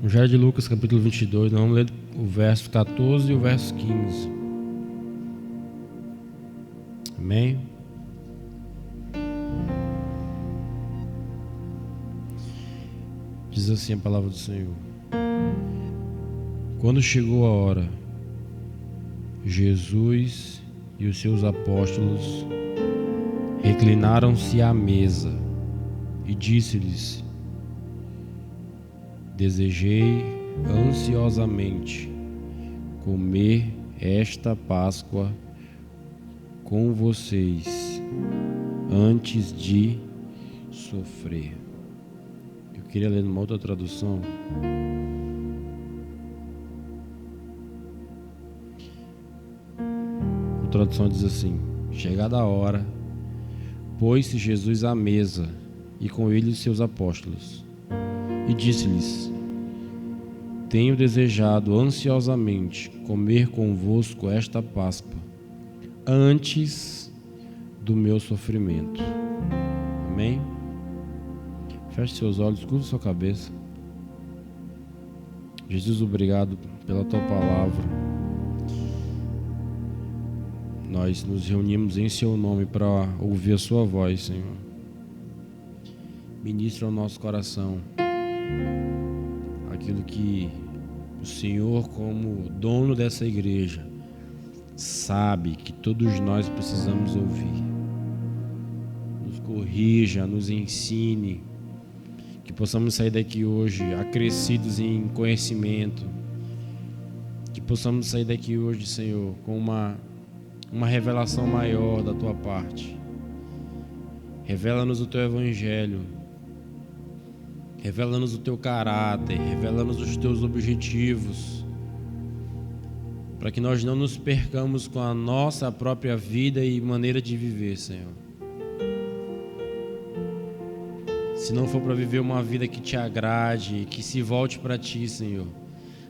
Evangelho de Lucas, capítulo 22, nós vamos ler o verso 14 e o verso 15. Amém? Diz assim a palavra do Senhor. Quando chegou a hora, Jesus e os seus apóstolos reclinaram-se à mesa e disse-lhes: Desejei ansiosamente comer esta Páscoa com vocês antes de sofrer. Eu queria ler numa outra tradução. A tradução diz assim: chegada a hora, pôs-se Jesus à mesa e com ele os seus apóstolos e disse-lhes: Tenho desejado ansiosamente comer convosco esta Páscoa antes do meu sofrimento. Amém? Feche seus olhos, curva sua cabeça. Jesus, obrigado pela tua palavra. Nós nos reunimos em seu nome para ouvir a sua voz, Senhor. Ministra ao nosso coração aquilo que o Senhor, como dono dessa igreja, sabe que todos nós precisamos ouvir. Nos corrija, nos ensine, que possamos sair daqui hoje acrescidos em conhecimento, que possamos sair daqui hoje, Senhor, com uma revelação maior da tua parte. Revela-nos o teu evangelho, revela-nos o teu caráter, revela-nos os teus objetivos, para que nós não nos percamos com a nossa própria vida e maneira de viver, Senhor. Se não for para viver uma vida que te agrade, que se volte para ti, Senhor,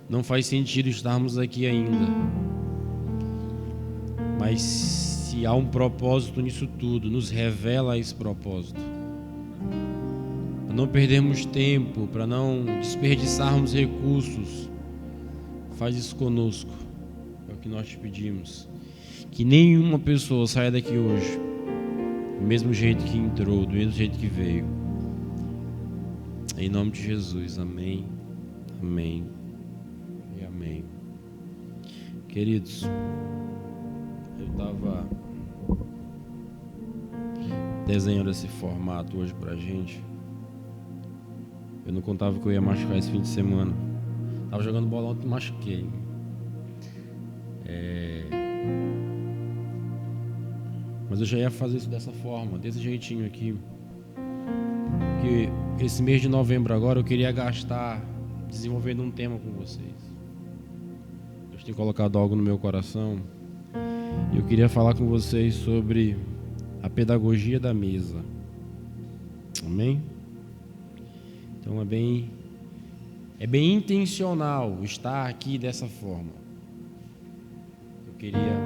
não faz sentido estarmos aqui ainda. Mas se há um propósito nisso tudo, nos revela esse propósito. Para não perdermos tempo, para não desperdiçarmos recursos, faz isso conosco. É o que nós te pedimos. Que nenhuma pessoa saia daqui hoje do mesmo jeito que entrou, do mesmo jeito que veio. Em nome de Jesus, amém, amém e amém. Queridos, eu estava desenhando esse formato hoje pra gente. Eu não contava que eu ia machucar esse fim de semana. Tava jogando bola ontem e machuquei. Mas eu já ia fazer isso dessa forma, desse jeitinho aqui. Porque esse mês de novembro agora eu queria gastar desenvolvendo um tema com vocês. Deus tem colocado algo no meu coração. E eu queria falar com vocês sobre a pedagogia da mesa. Amém? Então é bem intencional estar aqui dessa forma. Eu queria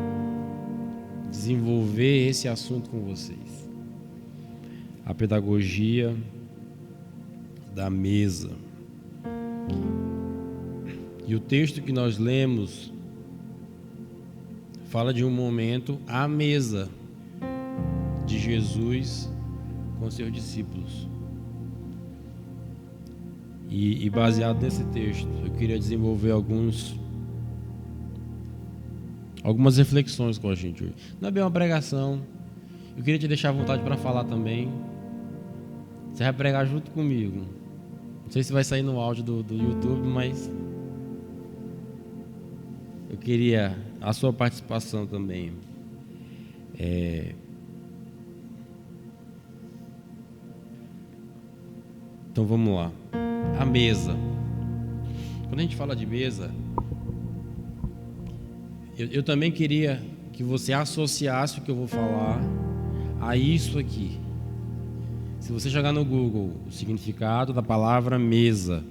desenvolver esse assunto com vocês. A pedagogia da mesa. E o texto que nós lemos fala de um momento à mesa de Jesus com seus discípulos. E baseado nesse texto, eu queria desenvolver algumas reflexões com a gente hoje. Não é bem uma pregação. Eu queria te deixar à vontade para falar também. Você vai pregar junto comigo. Não sei se vai sair no áudio do YouTube, mas eu queria a sua participação também. Então vamos lá. A mesa. Quando a gente fala de mesa, eu também queria que você associasse o que eu vou falar a isso aqui. Se você jogar no Google o significado da palavra mesa,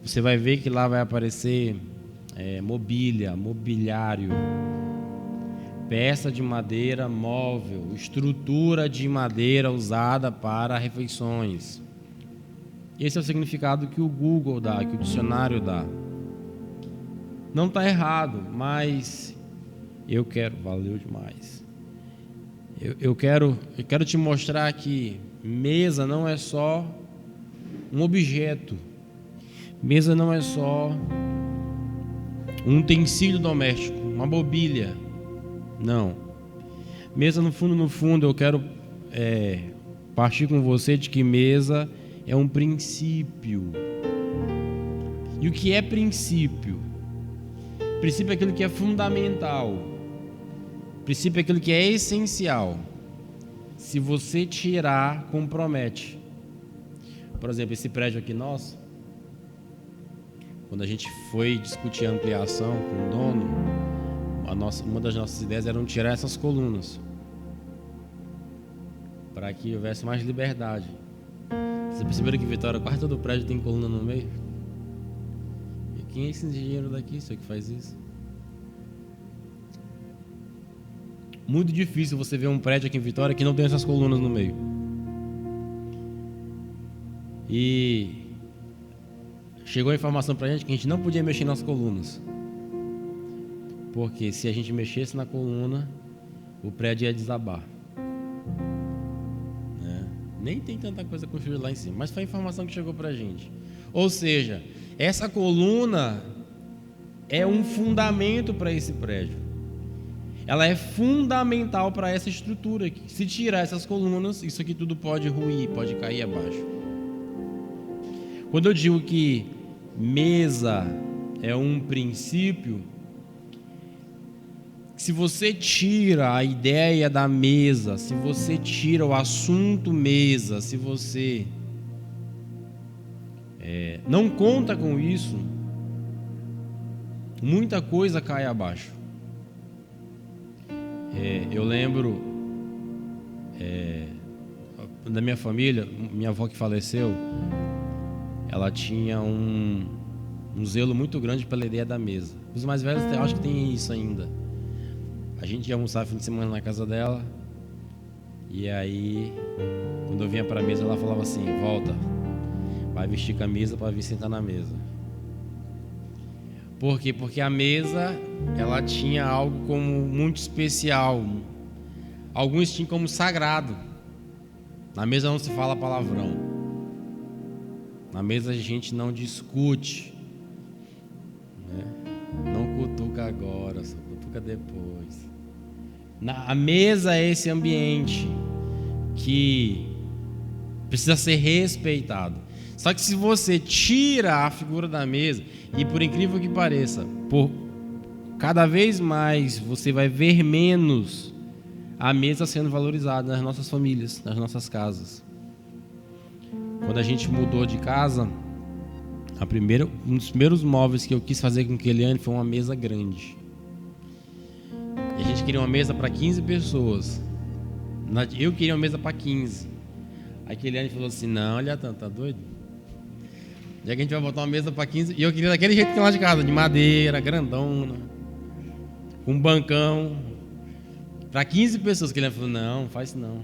você vai ver que lá vai aparecer mobília, mobiliário, peça de madeira móvel, estrutura de madeira usada para refeições. Esse é o significado que o Google dá, que o dicionário dá. Não está errado, mas valeu demais. Eu quero te mostrar que mesa não é só um objeto. Mesa não é só um utensílio doméstico, uma mobília. Não. Mesa, no fundo, eu quero partir com você de que mesa é um princípio. E o que é princípio? Princípio é aquilo que é fundamental. Princípio é aquilo que é essencial. Se você tirar, compromete. Por exemplo, esse prédio aqui nosso, quando a gente foi discutir a ampliação com o dono, uma das nossas ideias era tirar essas colunas, para que houvesse mais liberdade. Vocês perceberam que Vitória, quase todo prédio tem coluna no meio? E quem é esse engenheiro daqui, senhor, que faz isso? Muito difícil você ver um prédio aqui em Vitória que não tem essas colunas no meio. E chegou a informação pra gente que a gente não podia mexer nas colunas, porque se a gente mexesse na coluna, o prédio ia desabar. Nem tem tanta coisa construída lá em cima, mas foi a informação que chegou pra gente. Ou seja, essa coluna é um fundamento para esse prédio. Ela é fundamental para essa estrutura aqui. Se tirar essas colunas, isso aqui tudo pode ruir, pode cair abaixo. Quando eu digo que mesa é um princípio, se você tira a ideia da mesa, se você tira o assunto mesa, se você não conta com isso, muita coisa cai abaixo. Eu lembro da minha família, minha avó que faleceu, ela tinha um zelo muito grande pela ideia da mesa. Os mais velhos acho que tem isso ainda. A gente ia almoçar fim de semana na casa dela, e aí quando eu vinha para a mesa ela falava assim: volta, vai vestir camisa para vir sentar na mesa. Por quê? Porque a mesa, ela tinha algo como muito especial. Alguns tinham como sagrado. Na mesa não se fala palavrão. Na mesa a gente não discute, né? Não cutuca agora, só cutuca depois. A mesa é esse ambiente que precisa ser respeitado. Só que se você tira a figura da mesa, e por incrível que pareça, cada vez mais você vai ver menos a mesa sendo valorizada nas nossas famílias, nas nossas casas. Quando a gente mudou de casa, um dos primeiros móveis que eu quis fazer com que Eliane foi uma mesa grande. E a gente queria uma mesa para 15 pessoas. Eu queria uma mesa para 15. Aí a Eliane falou assim: não, olha, tá doido? Já que a gente vai botar uma mesa para 15, e eu queria daquele jeito que tem lá de casa, de madeira, grandona, com um bancão, para 15 pessoas. Que ele falou: não faz isso não.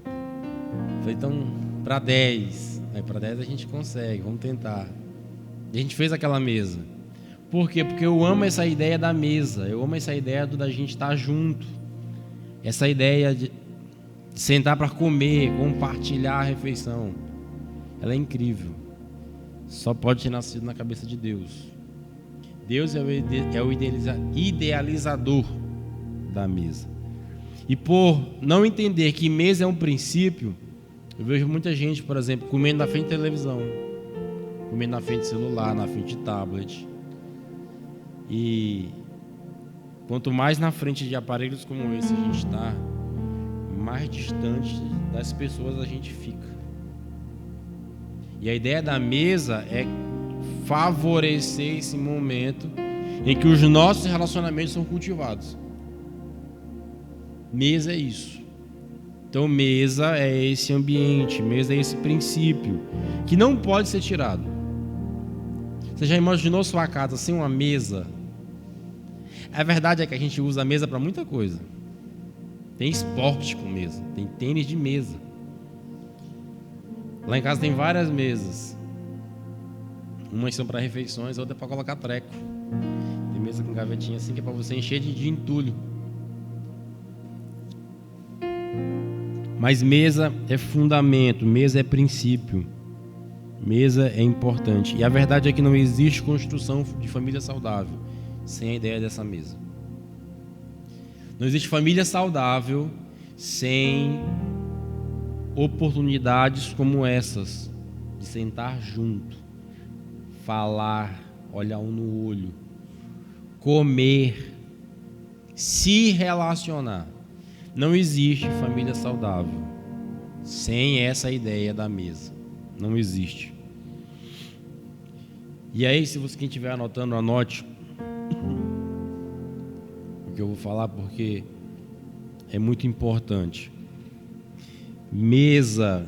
Eu falei: então, para 10. Aí para 10 a gente consegue, vamos tentar. E a gente fez aquela mesa. Por quê? Porque eu amo essa ideia da mesa, eu amo essa ideia da gente estar junto, essa ideia de sentar para comer, compartilhar a refeição. Ela é incrível. Só pode ter nascido na cabeça de Deus. Deus é o idealizador da mesa. E por não entender que mesa é um princípio, eu vejo muita gente, por exemplo, comendo na frente de televisão, comendo na frente de celular, na frente de tablet. E quanto mais na frente de aparelhos como esse a gente está, mais distante das pessoas a gente fica. E a ideia da mesa é favorecer esse momento em que os nossos relacionamentos são cultivados. Mesa é isso. Então mesa é esse ambiente, mesa é esse princípio que não pode ser tirado. Você já imaginou sua casa sem uma mesa? A verdade é que a gente usa a mesa para muita coisa. Tem esporte com mesa, tem tênis de mesa. Lá em casa tem várias mesas. Umas são para refeições, outras é para colocar treco. Tem mesa com gavetinha assim que é para você encher de entulho. Mas mesa é fundamento, mesa é princípio, mesa é importante. E a verdade é que não existe construção de família saudável sem a ideia dessa mesa. Não existe família saudável sem oportunidades como essas, de sentar junto, falar, olhar um no olho, comer, se relacionar. Não existe família saudável sem essa ideia da mesa. Não existe. E aí, se você quem estiver anotando, anote o que eu vou falar, porque é muito importante. Mesa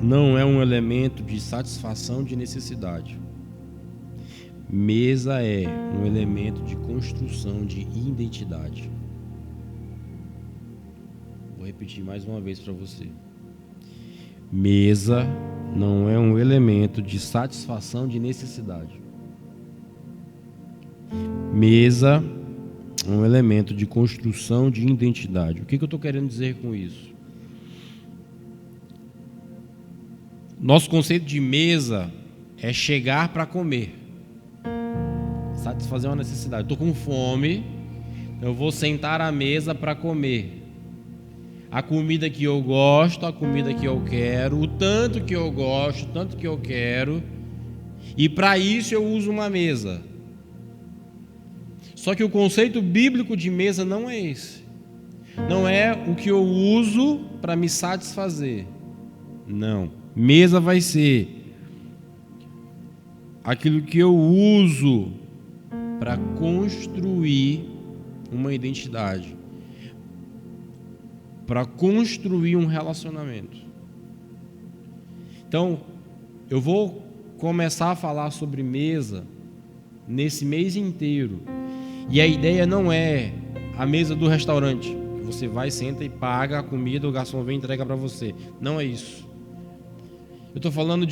não é um elemento de satisfação de necessidade. Mesa é um elemento de construção de identidade. Vou repetir mais uma vez para você. Mesa não é um elemento de satisfação de necessidade. Mesa é um elemento de construção de identidade. O que eu estou querendo dizer com isso? Nosso conceito de mesa é chegar para comer, satisfazer uma necessidade. Estou com fome, eu vou sentar à mesa para comer. A comida que eu gosto, a comida que eu quero, o tanto que eu gosto, o tanto que eu quero. E para isso eu uso uma mesa. Só que o conceito bíblico de mesa não é esse. Não é o que eu uso para me satisfazer. Não. Mesa vai ser aquilo que eu uso para construir uma identidade, para construir um relacionamento. Então, eu vou começar a falar sobre mesa nesse mês inteiro. E a ideia não é a mesa do restaurante, que você vai, senta e paga a comida, o garçom vem e entrega para você. Não é isso. Eu estou falando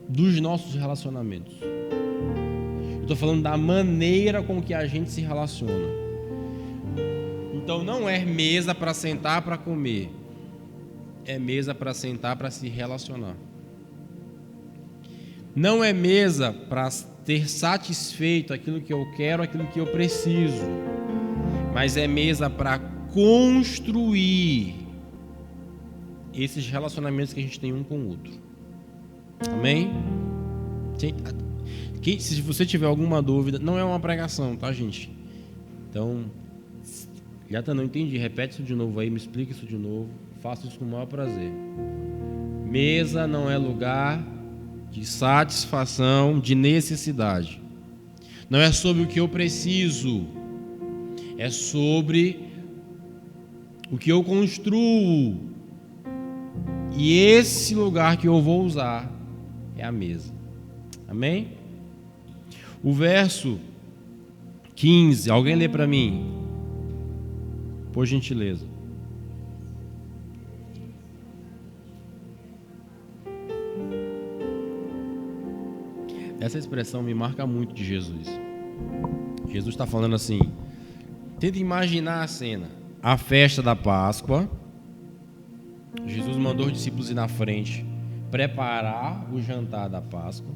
dos nossos relacionamentos. Eu estou falando da maneira com que a gente se relaciona. Então não é mesa para sentar para comer. É mesa para sentar para se relacionar. Não é mesa para ter satisfeito aquilo que eu quero, aquilo que eu preciso. Mas é mesa para construir esses relacionamentos que a gente tem um com o outro. Amém? Se você tiver alguma dúvida, não é uma pregação, tá, gente? Então, já não entendi, repete isso de novo aí, me explica isso de novo. Faço isso com o maior prazer. Mesa não é lugar de satisfação, de necessidade. Não é sobre o que eu preciso. É sobre o que eu construo. E esse lugar que eu vou usar é a mesa. Amém? O verso 15, alguém lê para mim? Por gentileza. Essa expressão me marca muito de Jesus. Jesus está falando assim: tenta imaginar a cena. A festa da Páscoa. Jesus mandou os discípulos ir na frente preparar o jantar da Páscoa.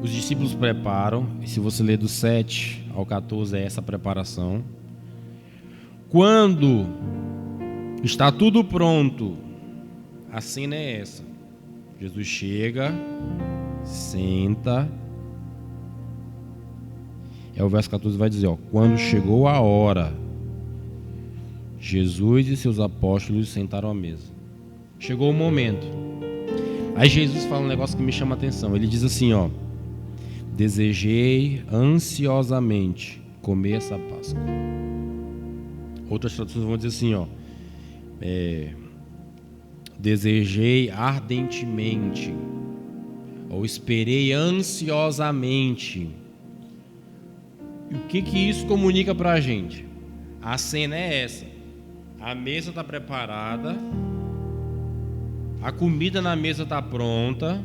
Os discípulos preparam, e se você ler do 7 ao 14 é essa preparação. Quando está tudo pronto, a cena é essa. Jesus chega, senta. O verso 14 vai dizer, quando chegou a hora, Jesus e seus apóstolos sentaram à mesa. Chegou o momento. Aí Jesus fala um negócio que me chama a atenção. Ele diz assim, desejei ansiosamente comer essa Páscoa. Outras traduções vão dizer assim, desejei ardentemente, ou esperei ansiosamente. E o que isso comunica para a gente? A cena é essa. A mesa está preparada, A comida na mesa está pronta.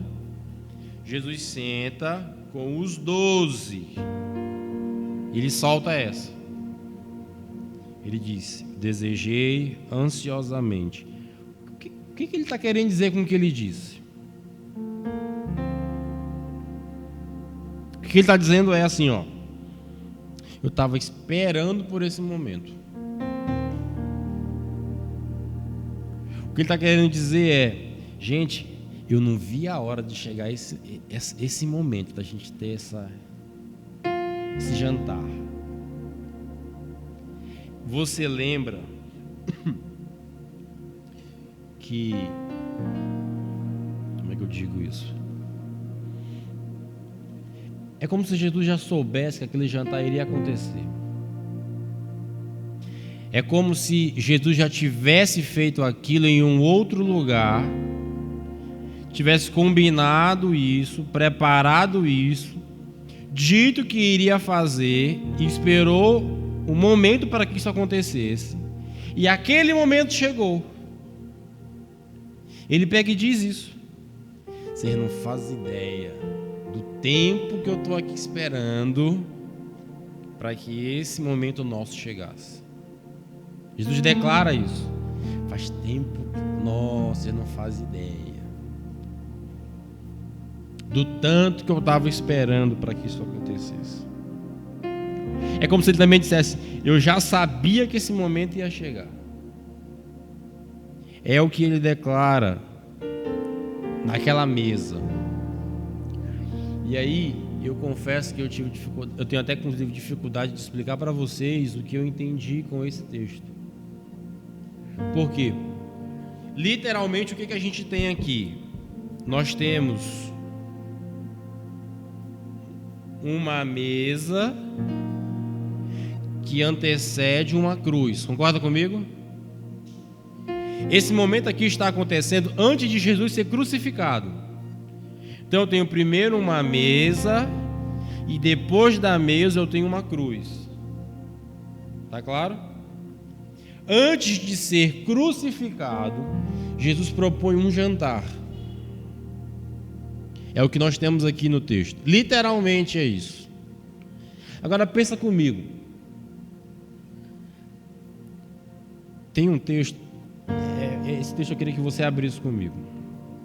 Jesus senta com os 12. Ele solta essa. Ele disse: desejei ansiosamente. O que ele está querendo dizer com o que ele disse? O que ele está dizendo é assim, ó. Eu estava esperando por esse momento. O que ele está querendo dizer é: gente, eu não vi a hora de chegar esse momento da gente ter esse jantar. Você lembra que... Como é que eu digo isso? É como se Jesus já soubesse que aquele jantar iria acontecer. É como se Jesus já tivesse feito aquilo em um outro lugar, tivesse combinado isso, preparado isso, dito que iria fazer, e esperou o momento para que isso acontecesse, e aquele momento chegou. Ele pega e diz isso: vocês não fazem ideia do tempo que eu estou aqui esperando para que esse momento nosso chegasse. Jesus declara isso. Faz tempo, nossa, você não faz ideia do tanto que eu estava esperando para que isso acontecesse. É como se ele também dissesse: eu já sabia que esse momento ia chegar. É o que ele declara naquela mesa. E aí, eu confesso que eu tenho até inclusive dificuldade de explicar para vocês o que eu entendi com esse texto. Por quê? Literalmente, o que a gente tem aqui? Nós temos uma mesa que antecede uma cruz. Concorda comigo? Esse momento aqui está acontecendo antes de Jesus ser crucificado. Então eu tenho primeiro uma mesa e depois da mesa eu tenho uma cruz. Tá claro? Antes de ser crucificado, Jesus propõe um jantar. É o que nós temos aqui no texto. Literalmente é isso. Agora pensa comigo. Tem um texto, esse texto eu queria que você abrisse comigo.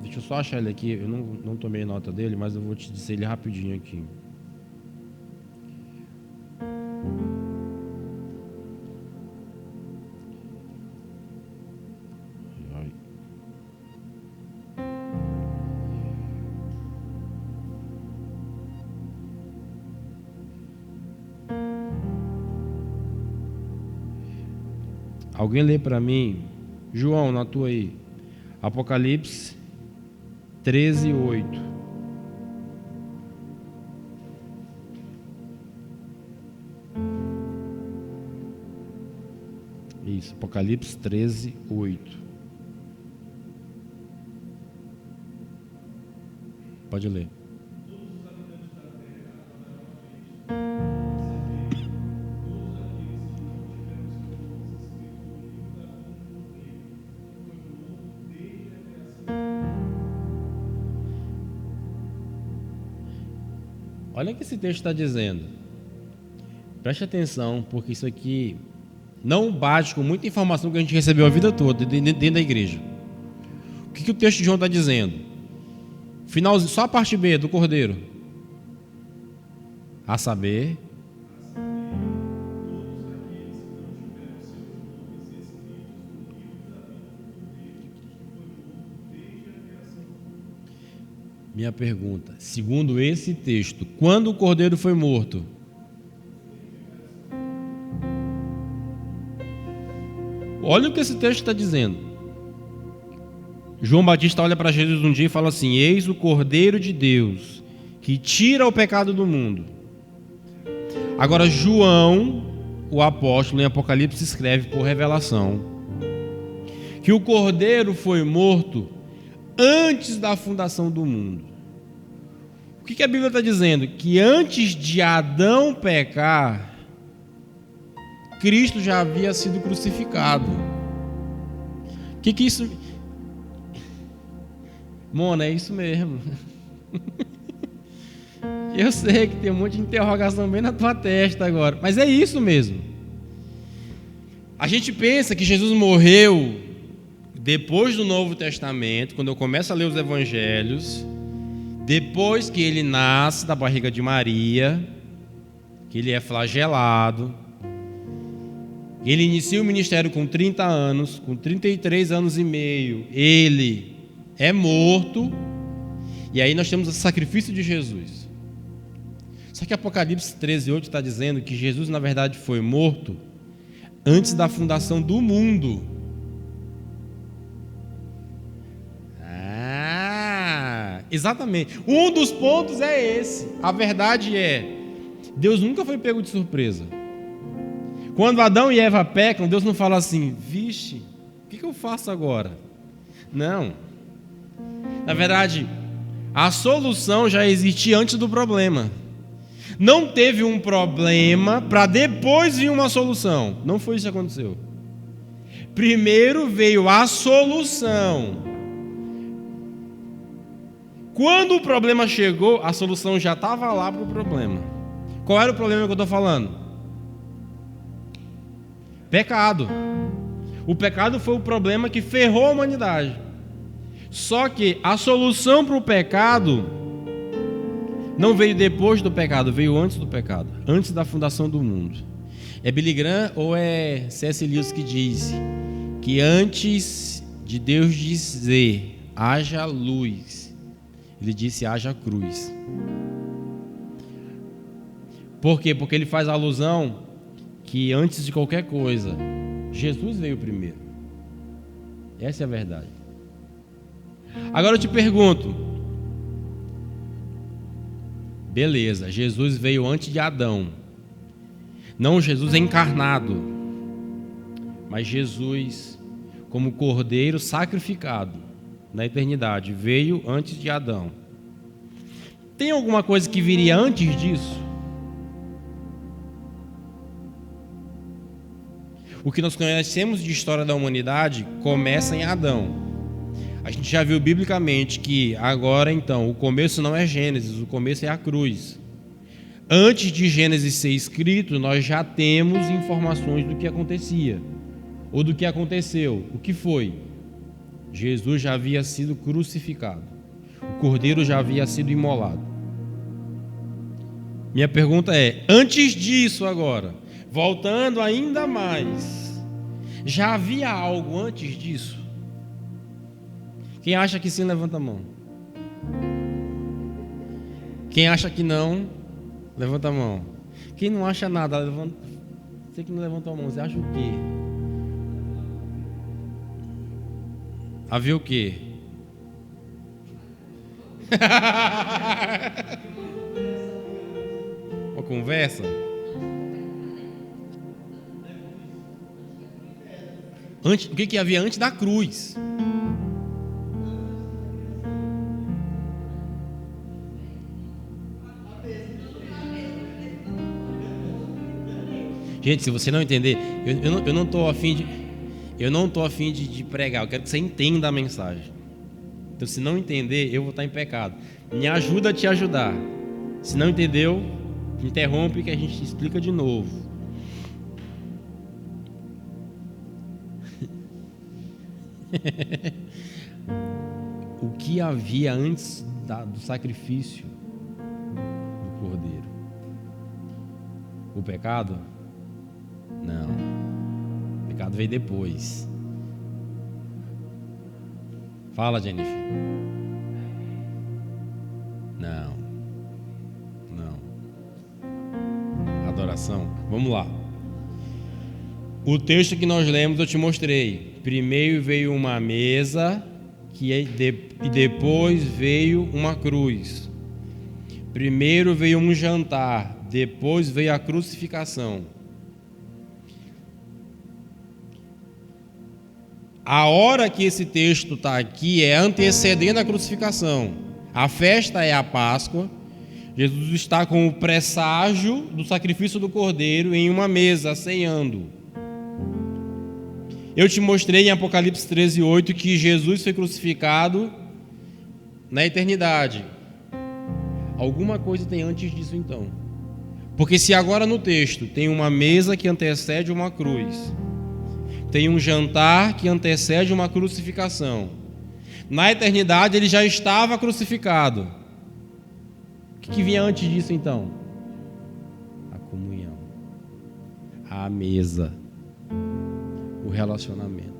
Deixa eu só achar ele aqui, eu não tomei nota dele, mas eu vou te dizer ele rapidinho aqui. Alguém lê para mim, João, na tua aí, Apocalipse 13:8. Isso, Apocalipse 13:8. Pode ler. Olha o que esse texto está dizendo. Preste atenção, porque isso aqui não bate com muita informação que a gente recebeu a vida toda dentro da igreja. O que o texto de João está dizendo? Finalzinho, só a parte B do Cordeiro. A saber, minha pergunta, segundo esse texto, quando o Cordeiro foi morto? Olha o que esse texto está dizendo. João Batista olha para Jesus um dia e fala assim: eis o Cordeiro de Deus, que tira o pecado do mundo. Agora João, o apóstolo, em Apocalipse, escreve por revelação que o Cordeiro foi morto antes da fundação do mundo. O que a Bíblia está dizendo? Que antes de Adão pecar, Cristo já havia sido crucificado. O que isso... Mona, é isso mesmo. Eu sei que tem um monte de interrogação bem na tua testa agora, mas é isso mesmo. A gente pensa que Jesus morreu depois do Novo Testamento, quando eu começo a ler os evangelhos, depois que ele nasce da barriga de Maria, que ele é flagelado, ele inicia o ministério com 30 anos, com 33 anos e meio, ele é morto, e aí nós temos o sacrifício de Jesus. Só que Apocalipse 13:8 está dizendo que Jesus, na verdade, foi morto antes da fundação do mundo. Exatamente. Um dos pontos é esse. A verdade é, Deus nunca foi pego de surpresa. Quando Adão e Eva pecam, Deus não fala assim, vixe, o que eu faço agora? Não. Na verdade, a solução já existia antes do problema. Não teve um problema para depois vir uma solução. Não foi isso que aconteceu. Primeiro veio a solução. Quando o problema chegou, a solução já estava lá para o problema. Qual era o problema que eu estou falando? Pecado. O pecado foi o problema que ferrou a humanidade. Só que a solução para o pecado não veio depois do pecado, veio antes do pecado, antes da fundação do mundo. É Billy Graham ou é C.S. Lewis que diz que antes de Deus dizer haja luz, ele disse haja cruz. Por quê? Porque ele faz alusão que antes de qualquer coisa, Jesus veio primeiro. Essa é a verdade. Agora eu te pergunto, beleza, Jesus veio antes de Adão. Não Jesus encarnado, mas Jesus como cordeiro sacrificado na eternidade, veio antes de Adão. Tem alguma coisa que viria antes disso? O que nós conhecemos de história da humanidade começa em Adão. A gente já viu biblicamente que agora então o começo não é Gênesis, o começo é a cruz. Antes de Gênesis ser escrito, nós já temos informações do que acontecia, ou do que aconteceu. O que foi? Jesus já havia sido crucificado, o cordeiro já havia sido imolado. Minha pergunta é, antes disso agora, voltando ainda mais, já havia algo antes disso? Quem acha que sim, levanta a mão. Quem acha que não, levanta a mão. Quem não acha nada, levanta. Você que não levantou a mão, você acha o quê? Havia o quê? Uma conversa? O que havia antes da cruz? Gente, se você não entender, eu não estou a fim de pregar, eu quero que você entenda a mensagem. Então, se não entender, eu vou estar em pecado. Me ajuda a te ajudar. Se não entendeu, interrompe que a gente explica de novo. O que havia antes do sacrifício do cordeiro? O pecado? Não. O pecado veio depois. Fala, Jennifer. Não. Adoração. Vamos lá. O texto que nós lemos eu te mostrei. Primeiro veio uma mesa e depois veio uma cruz. Primeiro veio um jantar, depois veio a crucificação. A hora que esse texto está aqui é antecedendo a crucificação. A festa é a Páscoa. Jesus está com o presságio do sacrifício do Cordeiro em uma mesa, ceando. Eu te mostrei em Apocalipse 13:8 que Jesus foi crucificado na eternidade. Alguma coisa tem antes disso então. Porque se agora no texto tem uma mesa que antecede uma cruz, tem um jantar que antecede uma crucificação, na eternidade ele já estava crucificado. O que vinha antes disso então? A comunhão, a mesa, o relacionamento.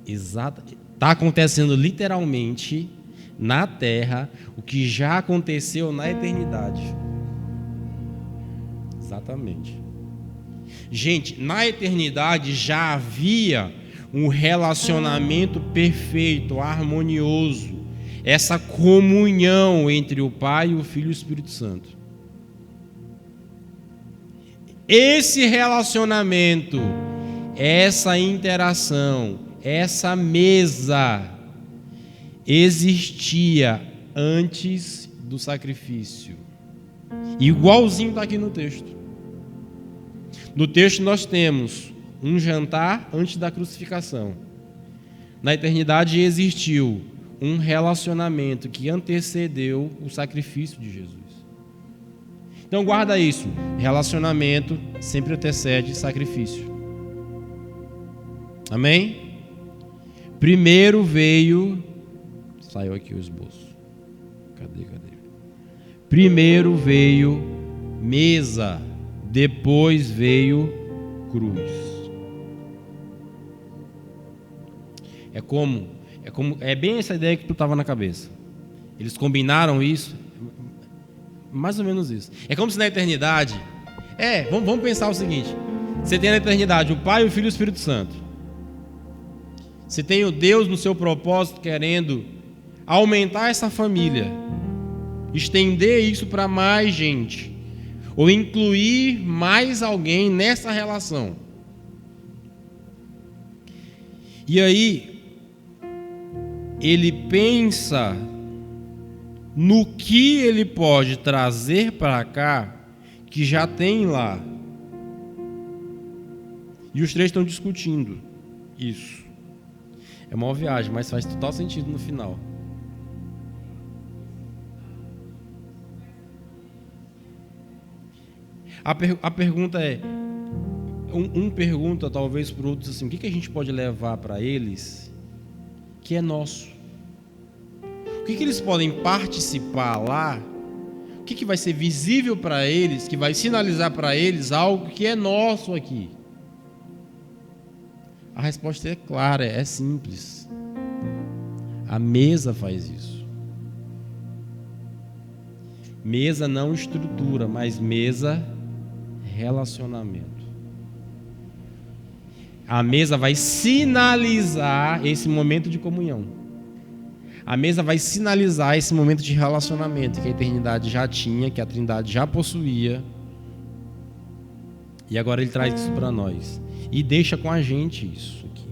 Exato. Está acontecendo literalmente na terra o que já aconteceu na eternidade. Exatamente. Gente, na eternidade já havia um relacionamento perfeito, harmonioso, essa comunhão entre o Pai, o Filho e o Espírito Santo. Esse relacionamento, essa interação, essa mesa existia antes do sacrifício. Igualzinho está aqui no texto. No texto nós temos um jantar antes da crucificação. Na eternidade existiu um relacionamento que antecedeu o sacrifício de Jesus. Então guarda isso. Relacionamento sempre antecede sacrifício. Amém? Primeiro veio... Saiu aqui o esboço. Cadê? Primeiro veio mesa, depois veio cruz. É bem essa ideia que tu estava na cabeça. Eles combinaram isso, mais ou menos isso. É como se na eternidade... vamos pensar o seguinte. Você tem na eternidade o Pai, o Filho e o Espírito Santo. Você tem o Deus no seu propósito querendo aumentar essa família, estender isso para mais gente, ou incluir mais alguém nessa relação. E aí, ele pensa no que ele pode trazer para cá, que já tem lá. E os três estão discutindo isso. É uma viagem, mas faz total sentido no final. A pergunta é, pergunta talvez para outros assim, o que a gente pode levar para eles que é nosso? O que eles podem participar lá? O que vai ser visível para eles, que vai sinalizar para eles algo que é nosso aqui? A resposta é clara, é simples. A mesa faz isso. Mesa não estrutura, mas mesa relacionamento. A mesa vai sinalizar esse momento de comunhão. A mesa vai sinalizar esse momento de relacionamento que a eternidade já tinha, que a Trindade já possuía. E agora ele traz isso para nós. E deixa com a gente isso aqui.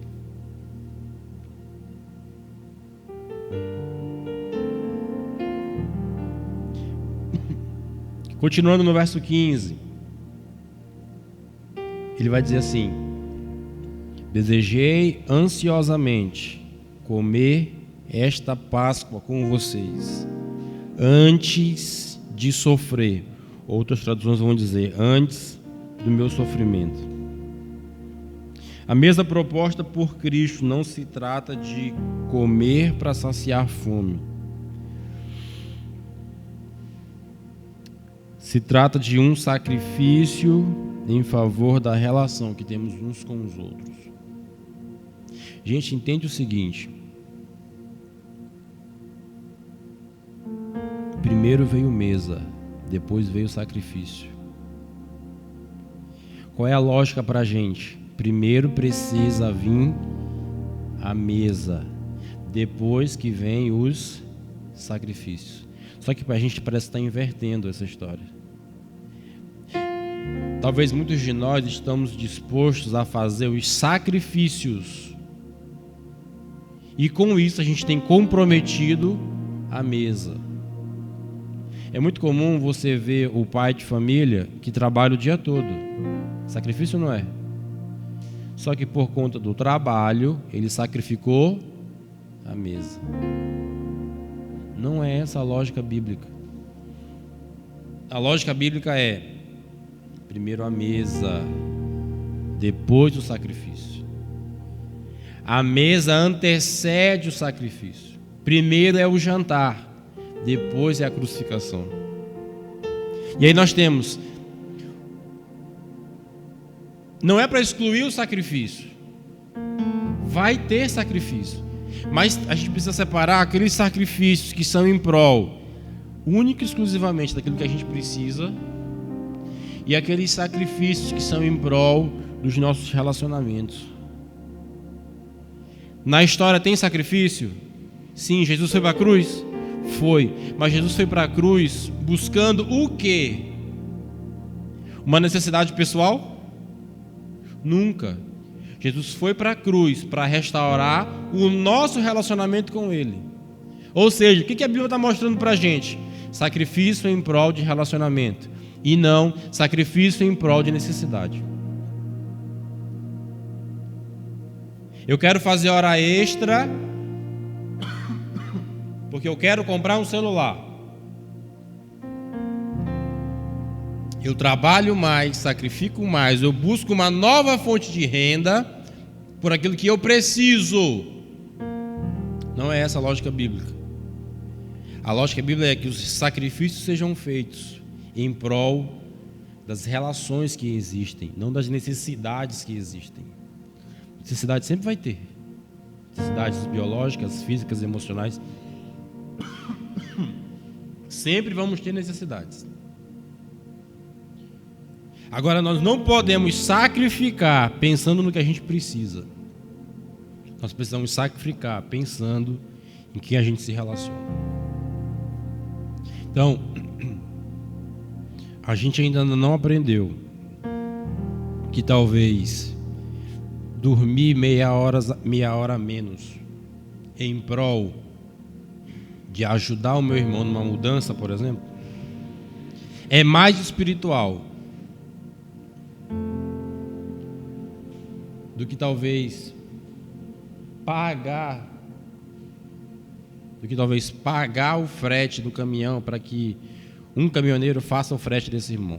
Continuando no verso 15. Ele vai dizer assim: desejei ansiosamente comer esta Páscoa com vocês, antes de sofrer. Outras traduções vão dizer, antes do meu sofrimento. A mesa proposta por Cristo não se trata de comer para saciar fome. Se trata de um sacrifício em favor da relação que temos uns com os outros. Gente, entende o seguinte. Primeiro veio mesa, depois veio sacrifício. Qual é a lógica para a gente? Primeiro precisa vir a mesa, depois que vem os sacrifícios. Só que para a gente parece estar invertendo essa história. Talvez muitos de nós estamos dispostos a fazer os sacrifícios. E com isso a gente tem comprometido a mesa. É muito comum você ver o pai de família que trabalha o dia todo. Sacrifício não é? Só que por conta do trabalho, ele sacrificou a mesa. Não é essa a lógica bíblica. A lógica bíblica é: primeiro a mesa, depois o sacrifício. A mesa antecede o sacrifício. Primeiro é o jantar, depois é a crucificação. E aí nós temos, não é para excluir o sacrifício, vai ter sacrifício, mas a gente precisa separar aqueles sacrifícios que são em prol única e exclusivamente daquilo que a gente precisa, e aqueles sacrifícios que são em prol dos nossos relacionamentos. Na história tem sacrifício? Sim. Jesus foi para a cruz? Foi. Mas Jesus foi para a cruz buscando o quê? Uma necessidade pessoal? Nunca. Jesus foi para a cruz para restaurar o nosso relacionamento com Ele. Ou seja, o que a Bíblia está mostrando para a gente? Sacrifício em prol de relacionamento, e não sacrifício em prol de necessidade. Eu quero fazer hora extra porque eu quero comprar um celular. Eu trabalho mais, sacrifico mais, eu busco uma nova fonte de renda por aquilo que eu preciso. Não é essa a lógica bíblica. A lógica bíblica é que os sacrifícios sejam feitos em prol das relações que existem, não das necessidades que existem. Necessidade sempre vai ter. Necessidades biológicas, físicas, emocionais. Sempre vamos ter necessidades. Agora, nós não podemos sacrificar pensando no que a gente precisa. Nós precisamos sacrificar pensando em quem a gente se relaciona. Então, a gente ainda não aprendeu que talvez dormir meia hora a menos em prol de ajudar o meu irmão numa mudança, por exemplo, é mais espiritual do que talvez pagar o frete do caminhão para que um caminhoneiro faça o frete desse irmão.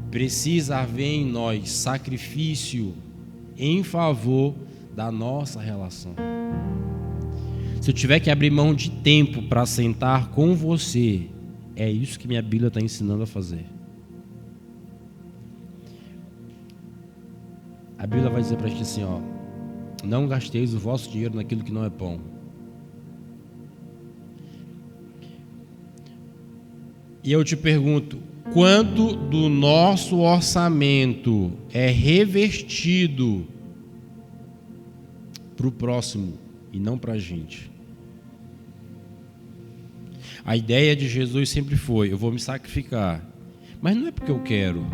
Precisa haver em nós sacrifício em favor da nossa relação. Se eu tiver que abrir mão de tempo para sentar com você, é isso que minha Bíblia está ensinando a fazer. A Bíblia vai dizer para a gente assim, ó: não gasteis o vosso dinheiro naquilo que não é pão. E eu te pergunto, quanto do nosso orçamento é revestido para o próximo e não para a gente? A ideia de Jesus sempre foi: eu vou me sacrificar, mas não é porque eu quero,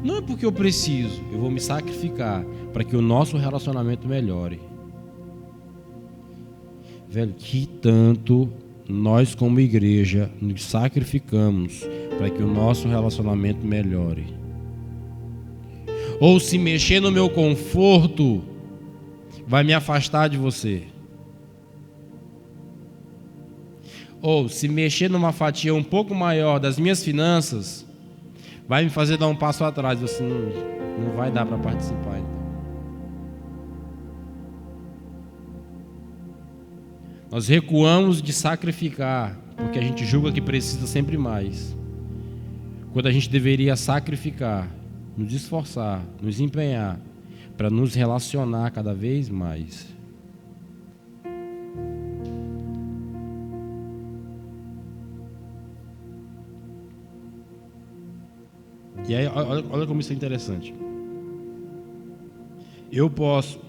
não é porque eu preciso, eu vou me sacrificar para que o nosso relacionamento melhore. Velho, que tanto nós como igreja nos sacrificamos para que o nosso relacionamento melhore. Ou se mexer no meu conforto vai me afastar de você. Ou se mexer numa fatia um pouco maior das minhas finanças vai me fazer dar um passo atrás. Você não vai dar para participar. Então, nós recuamos de sacrificar porque a gente julga que precisa sempre mais, quando a gente deveria sacrificar, nos esforçar, nos empenhar para nos relacionar cada vez mais. E aí, olha como isso é interessante. Eu posso,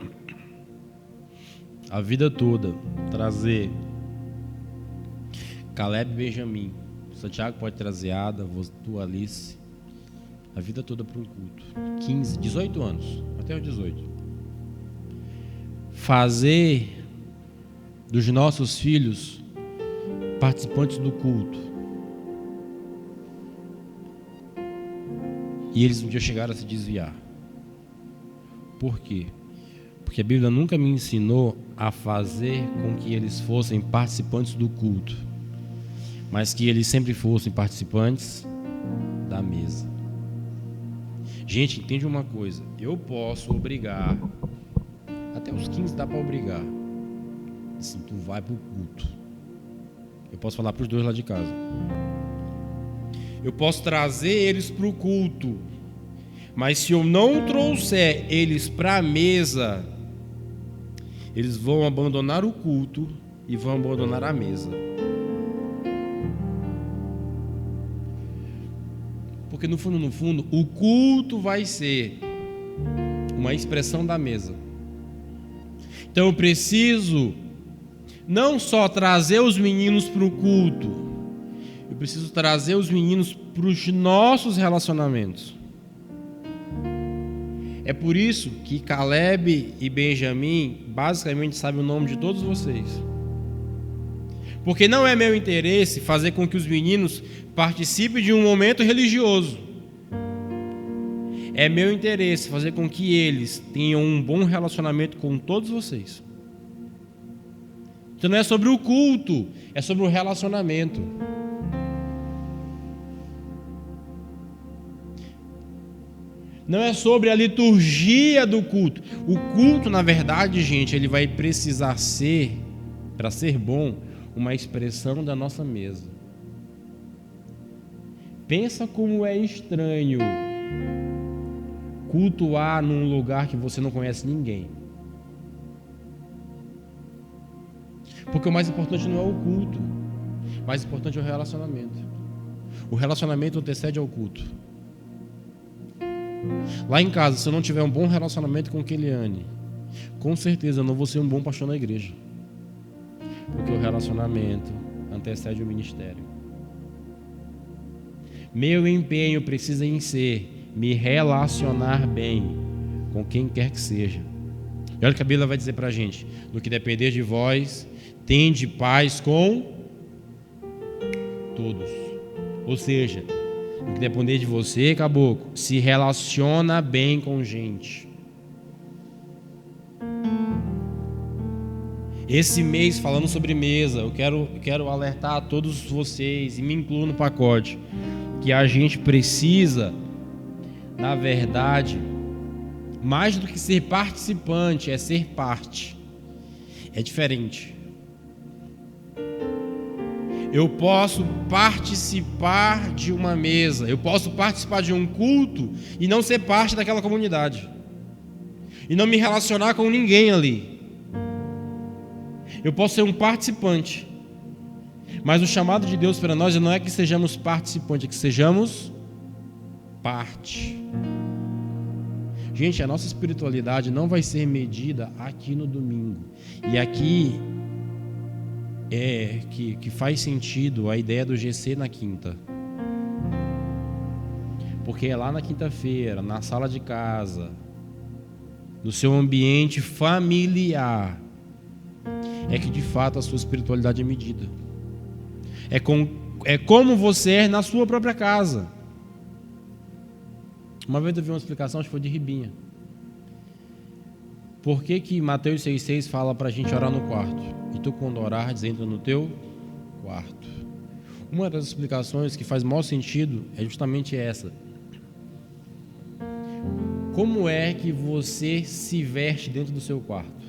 a vida toda, trazer Caleb e Benjamin. Santiago pode trazer Ada, tu, Alice. A vida toda para um culto. 15, 18 anos. Até os 18. Fazer dos nossos filhos participantes do culto. e eles um dia chegaram a se desviar. Por quê? Porque a Bíblia nunca me ensinou a fazer com que eles fossem participantes do culto, mas que eles sempre fossem participantes da mesa. Gente, entende uma coisa: eu posso obrigar, até os 15 dá para obrigar, assim, tu vai pro culto. Eu posso falar para os dois lá de casa. Eu posso trazer eles para o culto, mas se eu não trouxer eles para a mesa, eles vão abandonar o culto e vão abandonar a mesa. Porque no fundo, o culto vai ser uma expressão da mesa. Então eu preciso não só trazer os meninos para o culto, eu preciso trazer os meninos para os nossos relacionamentos. É por isso que Caleb e Benjamim basicamente sabem o nome de todos vocês. Porque não é meu interesse fazer com que os meninos participem de um momento religioso. É meu interesse fazer com que eles tenham um bom relacionamento com todos vocês. Então não é sobre o culto, é sobre o relacionamento. Não é sobre a liturgia do culto. O culto, na verdade, gente, ele vai precisar ser, para ser bom, uma expressão da nossa mesa. Pensa como é estranho cultuar num lugar que você não conhece ninguém. Porque o mais importante não é o culto, o mais importante é o relacionamento. O relacionamento antecede ao culto. Lá em casa, se eu não tiver um bom relacionamento com Keliane, com certeza eu não vou ser um bom pastor na igreja. Porque o relacionamento antecede o ministério. Meu empenho precisa em ser me relacionar bem com quem quer que seja. E olha o que a Bíblia vai dizer para a gente: no que depender de vós, tende paz com todos. Ou seja, no que depender de você, caboclo, se relaciona bem com gente. Esse mês, falando sobre mesa, eu quero alertar a todos vocês, e me incluo no pacote, que a gente precisa, na verdade, mais do que ser participante, é ser parte. É diferente. Eu posso participar de uma mesa, eu posso participar de um culto e não ser parte daquela comunidade, e não me relacionar com ninguém ali. Eu posso ser um participante, mas o chamado de Deus para nós não é que sejamos participantes, é que sejamos parte. Gente, a nossa espiritualidade não vai ser medida aqui no domingo. E aqui é que faz sentido a ideia do GC na quinta. Porque é lá na quinta-feira, na sala de casa, no seu ambiente familiar, é que de fato a sua espiritualidade é medida. É como você é na sua própria casa. Uma vez eu vi uma explicação, acho que foi de Ribinha. Por que Mateus 6,6 fala para a gente orar no quarto? E tu, quando orares, entra no teu quarto. Uma das explicações que faz maior sentido é justamente essa. Como é que você se veste dentro do seu quarto?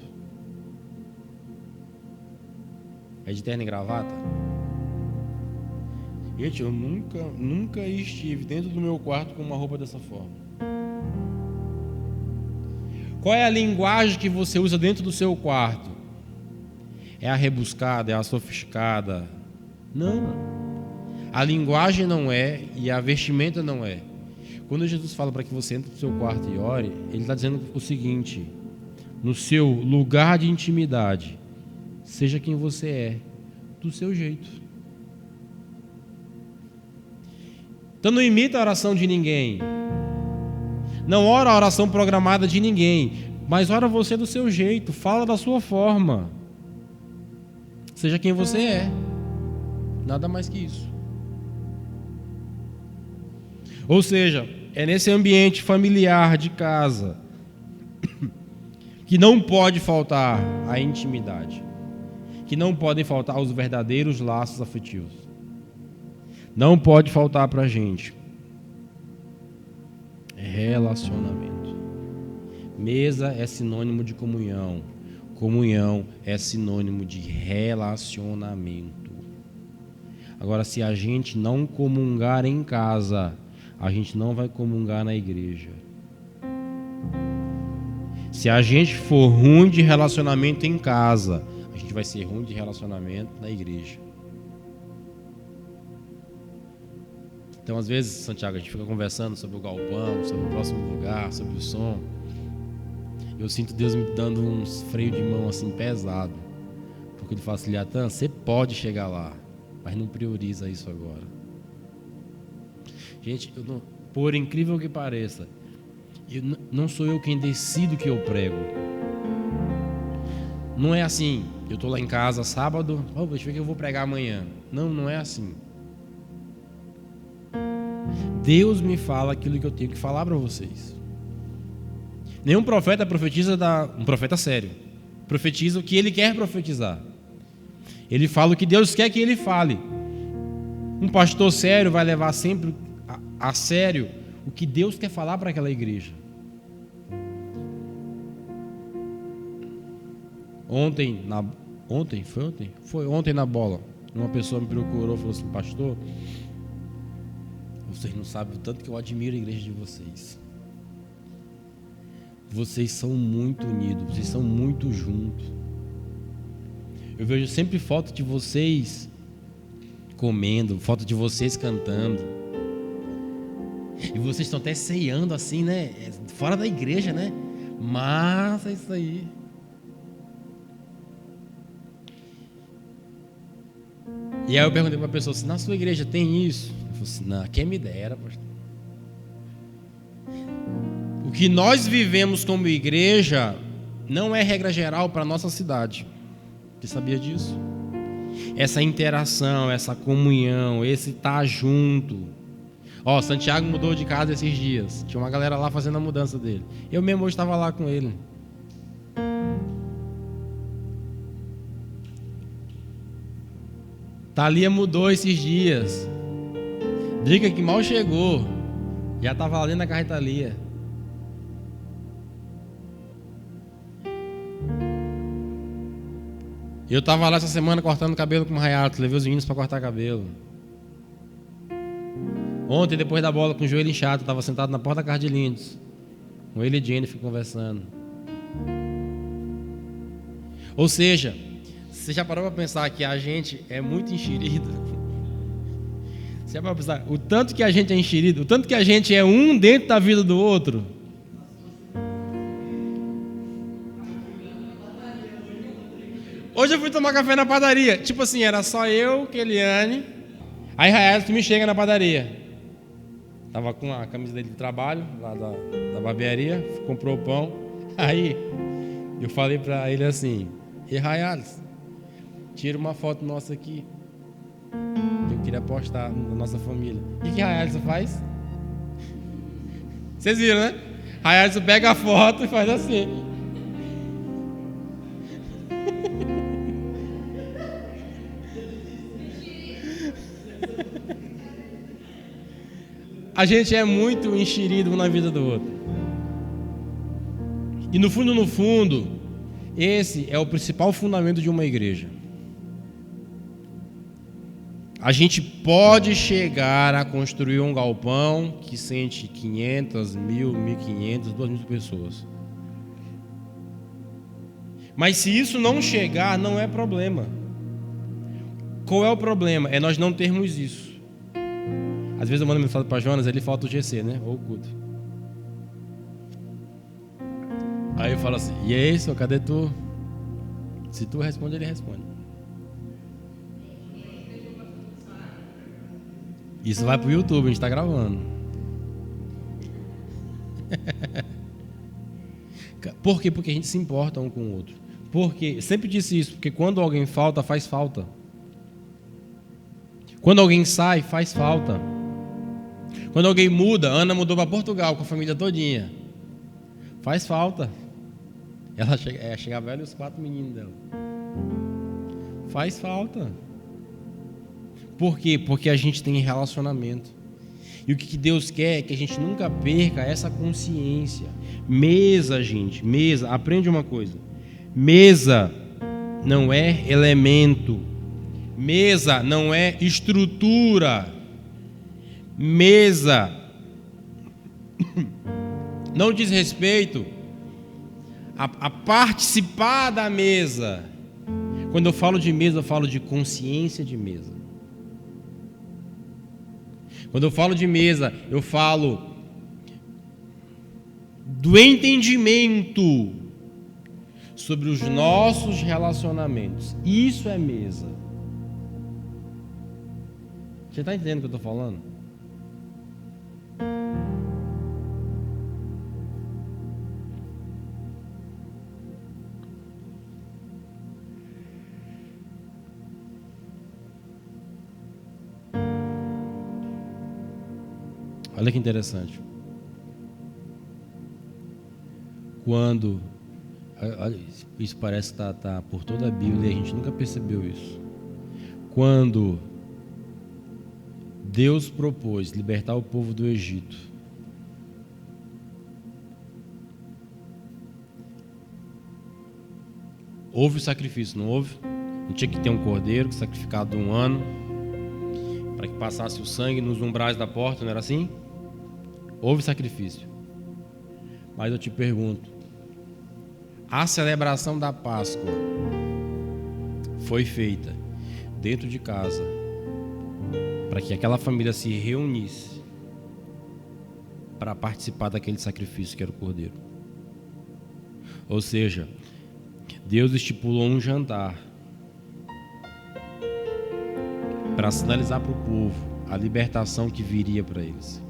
É de terno e gravata? Gente, eu nunca estive dentro do meu quarto com uma roupa dessa forma. Qual é a linguagem que você usa dentro do seu quarto? É a rebuscada, é a sofisticada? Não. A linguagem não é e a vestimenta não é. Quando Jesus fala para que você entre no seu quarto e ore, Ele está dizendo o seguinte: no seu lugar de intimidade, seja quem você é, do seu jeito. Então não imita a oração de ninguém. Não ora a oração programada de ninguém, mas ora você do seu jeito, fala da sua forma. Seja quem você é. Nada mais que isso. Ou seja, é nesse ambiente familiar de casa que não pode faltar a intimidade, que não podem faltar os verdadeiros laços afetivos. Não pode faltar para a gente relacionamento. Mesa é sinônimo de comunhão. Comunhão é sinônimo de relacionamento. Agora, se a gente não comungar em casa, a gente não vai comungar na igreja. Se a gente for ruim de relacionamento em casa, a gente vai ser ruim de relacionamento na igreja. Então, às vezes, Santiago, a gente fica conversando sobre o galpão, sobre o próximo lugar, sobre o som. Eu sinto Deus me dando uns freios de mão assim pesado. Porque ele fala assim, Liatan, você pode chegar lá, mas não prioriza isso agora. Gente, por incrível que pareça, não sou eu quem decido o que eu prego. Não é assim, eu estou lá em casa sábado, deixa eu ver que eu vou pregar amanhã. Não é assim. Deus me fala aquilo que eu tenho que falar para vocês. Nenhum profeta profetiza, um profeta sério, profetiza o que ele quer profetizar. Ele fala o que Deus quer que ele fale. Um pastor sério vai levar sempre a sério o que Deus quer falar para aquela igreja. Foi ontem na bola. Uma pessoa me procurou e falou assim, pastor, vocês não sabem o tanto que eu admiro a igreja de vocês. Vocês são muito unidos, vocês são muito juntos. Eu vejo sempre foto de vocês comendo, foto de vocês cantando. E vocês estão até ceando assim, né? Fora da igreja, né? Massa isso aí. E aí eu perguntei para a pessoa assim, na sua igreja tem isso? Eu falei assim, não, quem me dera, pastor. O que nós vivemos como igreja não é regra geral para a nossa cidade. Você sabia disso? Essa interação, essa comunhão, esse estar junto. Santiago mudou de casa esses dias. Tinha uma galera lá fazendo a mudança dele. Eu mesmo hoje estava lá com ele. Thalia mudou esses dias. Drica que mal chegou. Já estava lá dentro da casa de Thalia. Eu estava lá essa semana cortando cabelo com o Hayato. Levei os meninos para cortar cabelo. Ontem, depois da bola, com o joelho inchado, estava sentado na porta da casa de Lindos. Com ele e Jennifer conversando. Ou seja, você já parou para pensar que a gente é muito enxerido? Você já parou para pensar o tanto que a gente é enxerido? O tanto que a gente é um dentro da vida do outro? Hoje eu fui tomar café na padaria. Tipo assim, era só eu, Keliane. Aí Hayato me chega na padaria. Tava com a camisa dele de trabalho, lá da barbearia. Comprou o pão. Aí eu falei pra ele assim, e Hayato, tira uma foto nossa aqui. Eu queria postar na nossa família. O que Hayato faz? Vocês viram, né? Hayato pega a foto e faz assim. A gente é muito enxerido um na vida do outro. E no fundo, esse é o principal fundamento de uma igreja. A gente pode chegar a construir um galpão que sente 500, 1.000, 1.500, 2.000 pessoas. Mas se isso não chegar, não é problema. Qual é o problema? É nós não termos isso. Às vezes eu mando mensagem para Jonas, ele falta o GC, né? Ou o culto. Aí eu falo assim, e aí, senhor, cadê tu? Se tu responde, ele responde. Isso vai pro YouTube, a gente está gravando. Por quê? Porque a gente se importa um com o outro. Porque, sempre disse isso, porque quando alguém falta, faz falta. Quando alguém sai, faz falta. Quando alguém muda, Ana mudou para Portugal com a família todinha. Faz falta. Ela chegava ela e os 4 meninos dela. Faz falta. Por quê? Porque a gente tem relacionamento. E o que Deus quer é que a gente nunca perca essa consciência. Mesa, gente, mesa. Aprende uma coisa. Mesa não é elemento. Mesa não é estrutura. Mesa não diz respeito a participar da mesa. Quando eu falo de mesa, eu falo de consciência de mesa. Quando eu falo de mesa, eu falo do entendimento sobre os nossos relacionamentos. Isso é mesa. Você está entendendo o que eu estou falando? Olha que interessante. Quando isso parece que está por toda a Bíblia e a gente nunca percebeu isso. Quando Deus propôs libertar o povo do Egito, houve o sacrifício, não houve? Não tinha que ter um cordeiro sacrificado 1 ano para que passasse o sangue nos umbrais da porta, não era assim? Houve sacrifício. Mas eu te pergunto, a celebração da Páscoa foi feita dentro de casa para que aquela família se reunisse para participar daquele sacrifício que era o cordeiro. Ou seja, Deus estipulou um jantar para sinalizar para o povo a libertação que viria para eles.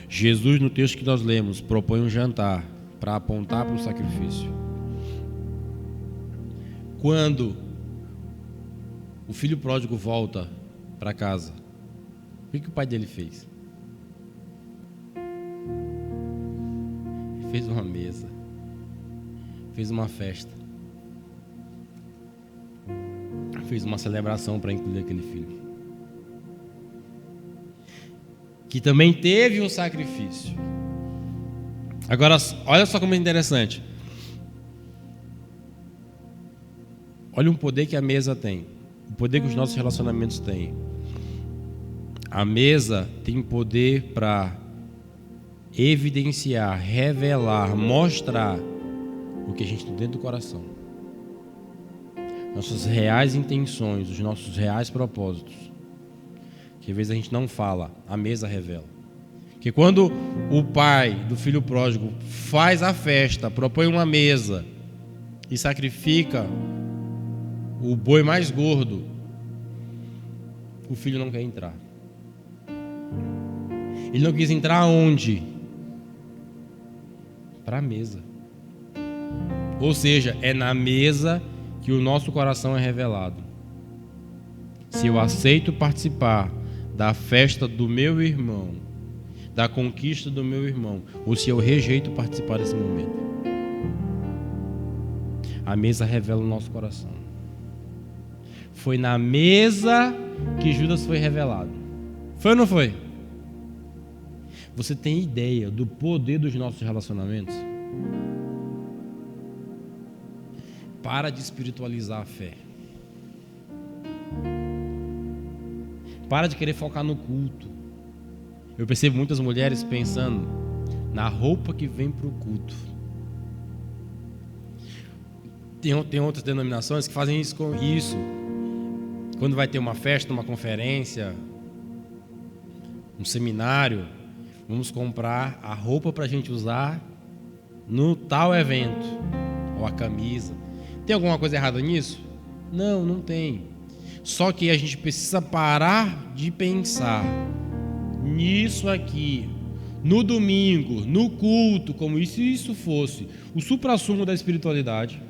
Jesus, no texto que nós lemos, propõe um jantar para apontar para o sacrifício. Quando o filho pródigo volta para casa, o que o pai dele fez? Fez uma mesa, fez uma festa, fez uma celebração para incluir aquele filho, que também teve um sacrifício. Agora, olha só como é interessante. Olha o poder que a mesa tem, o poder que os nossos relacionamentos têm. A mesa tem poder para evidenciar, revelar, mostrar o que a gente tem dentro do coração, nossas reais intenções, os nossos reais propósitos, que às vezes a gente não fala, a mesa revela. Que quando o pai do filho pródigo faz a festa, propõe uma mesa e sacrifica o boi mais gordo, o filho não quer entrar. Ele não quis entrar aonde? Para a mesa. Ou seja, é na mesa que o nosso coração é revelado. Se eu aceito participar da festa do meu irmão, da conquista do meu irmão, ou se eu rejeito participar desse momento. A mesa revela o nosso coração. Foi na mesa que Judas foi revelado. Foi ou não foi? Você tem ideia do poder dos nossos relacionamentos? Para de espiritualizar a fé. Para de querer focar no culto. Eu percebo muitas mulheres pensando na roupa que vem para o culto. Tem outras denominações que fazem isso com isso. Quando vai ter uma festa, uma conferência, um seminário, vamos comprar a roupa para a gente usar no tal evento, ou a camisa. Tem alguma coisa errada nisso? Não, não tem. Só que a gente precisa parar de pensar nisso aqui, no domingo, no culto, como se isso fosse o suprassumo da espiritualidade,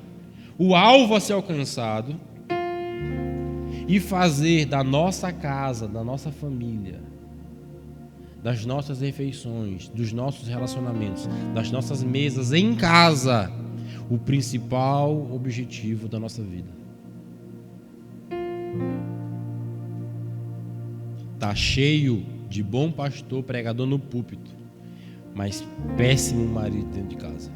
o alvo a ser alcançado, e fazer da nossa casa, da nossa família, das nossas refeições, dos nossos relacionamentos, das nossas mesas em casa, o principal objetivo da nossa vida. Tá cheio de bom pastor pregador no púlpito, mas péssimo marido dentro de casa.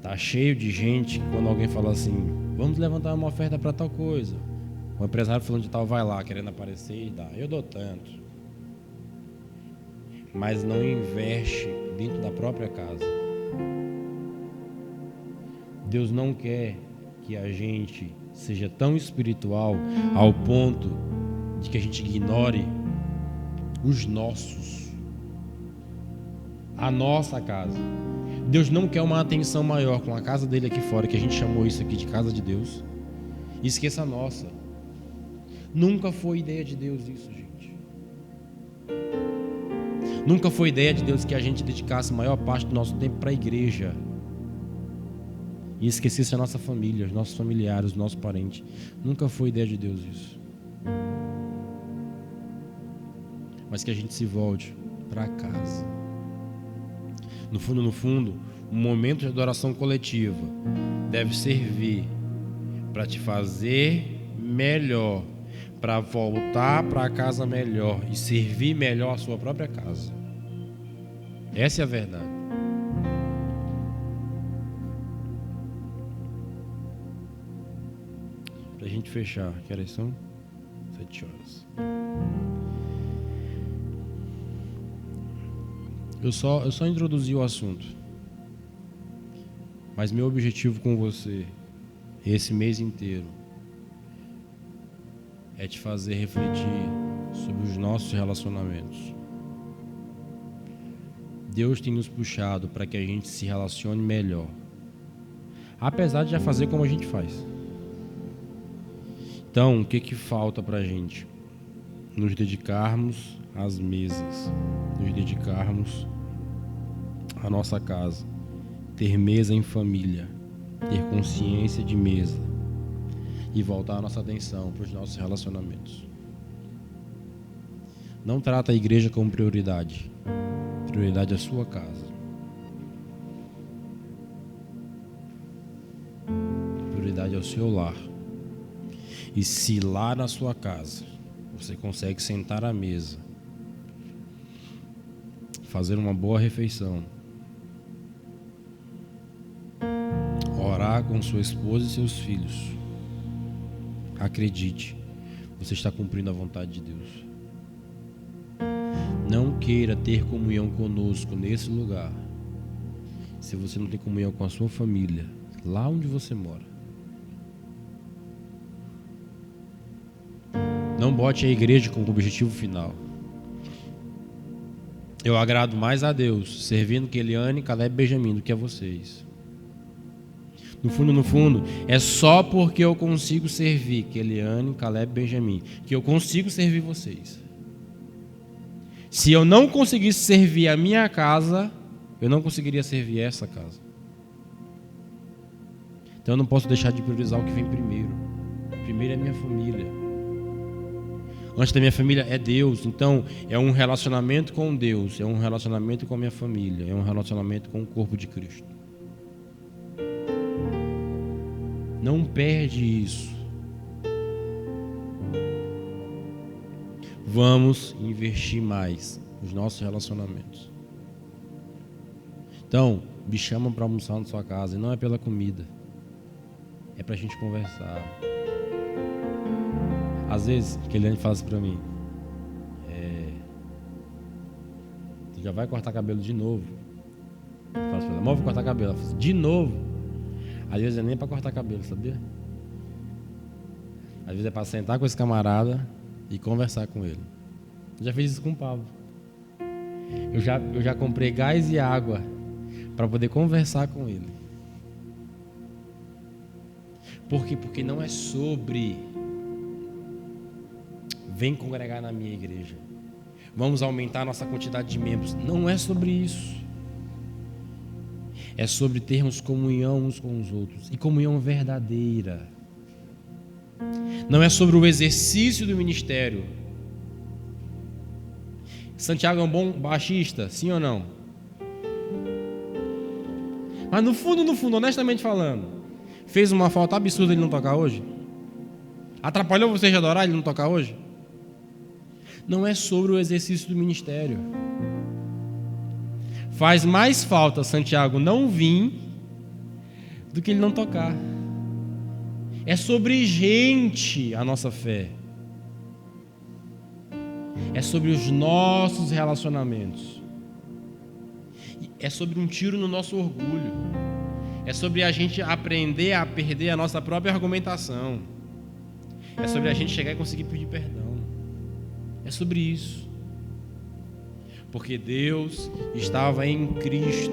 Tá cheio de gente que quando alguém fala assim, vamos levantar uma oferta para tal coisa, o empresário falando de tal vai lá querendo aparecer e dá, eu dou tanto, mas não investe dentro da própria casa. Deus não quer que a gente seja tão espiritual ao ponto de que a gente ignore os nossos, a nossa casa. Deus não quer uma atenção maior com a casa dele aqui fora, que a gente chamou isso aqui de casa de Deus, e esqueça a nossa. Nunca foi ideia de Deus isso, gente. Nunca foi ideia de Deus que a gente dedicasse a maior parte do nosso tempo para a igreja e esquecesse a nossa família, os nossos familiares, os nossos parentes. Nunca foi ideia de Deus isso. Mas que a gente se volte para casa. No fundo, um momento de adoração coletiva deve servir para te fazer melhor, para voltar para casa melhor e servir melhor a sua própria casa. Essa é a verdade. Para a gente fechar, que horas são? 7 horas. Eu só introduzi o assunto, mas meu objetivo com você esse mês inteiro é te fazer refletir sobre os nossos relacionamentos. Deus tem nos puxado para que a gente se relacione melhor, apesar de já fazer como a gente faz. Então, o que falta para a gente? Nos dedicarmos às mesas, nos dedicarmos à nossa casa, ter mesa em família, ter consciência de mesa e voltar a nossa atenção para os nossos relacionamentos. Não trata a igreja como prioridade. Prioridade é a sua casa. Prioridade é o seu lar. E se lá na sua casa você consegue sentar à mesa, fazer uma boa refeição, orar com sua esposa e seus filhos, acredite, você está cumprindo a vontade de Deus. Não queira ter comunhão conosco nesse lugar se você não tem comunhão com a sua família, lá onde você mora. Não bote a igreja como objetivo final. Eu agrado mais a Deus servindo Keliane, Caleb e Benjamin do que a vocês. No fundo, é só porque eu consigo servir Keliane, Caleb e Benjamin que eu consigo servir vocês. Se eu não conseguisse servir a minha casa, eu não conseguiria servir essa casa. Então eu não posso deixar de priorizar o que vem primeiro. Primeiro é minha família. Antes da minha família é Deus. Então é um relacionamento com Deus, é um relacionamento com a minha família, é um relacionamento com o corpo de Cristo. Não perde isso. Vamos investir mais nos nossos relacionamentos. Então, me chamam para almoçar na sua casa, e não é pela comida, é para a gente conversar. Às vezes, Keliane fala assim para mim, você já vai cortar cabelo de novo? Eu falo assim, amor, vou cortar cabelo. Ela fala assim, de novo? Às vezes é nem para cortar cabelo, sabia? Às vezes é para sentar com esse camarada e conversar com ele. Eu já fiz isso com o Pablo. Eu já comprei gás e água para poder conversar com ele. Por quê? Porque não é sobre vem congregar na minha igreja, vamos aumentar a nossa quantidade de membros. Não é sobre isso. É sobre termos comunhão uns com os outros, e comunhão verdadeira. Não é sobre o exercício do ministério. Santiago é um bom baixista, sim ou não? Mas no fundo, honestamente falando, fez uma falta absurda ele não tocar hoje? Atrapalhou vocês de adorar ele não tocar hoje? Não é sobre o exercício do ministério. Faz mais falta Santiago não vir do que ele não tocar. É sobre gente a nossa fé. É sobre os nossos relacionamentos. É sobre um tiro no nosso orgulho. É sobre a gente aprender a perder a nossa própria argumentação. É sobre a gente chegar e conseguir pedir perdão. É sobre isso. Porque Deus estava em Cristo,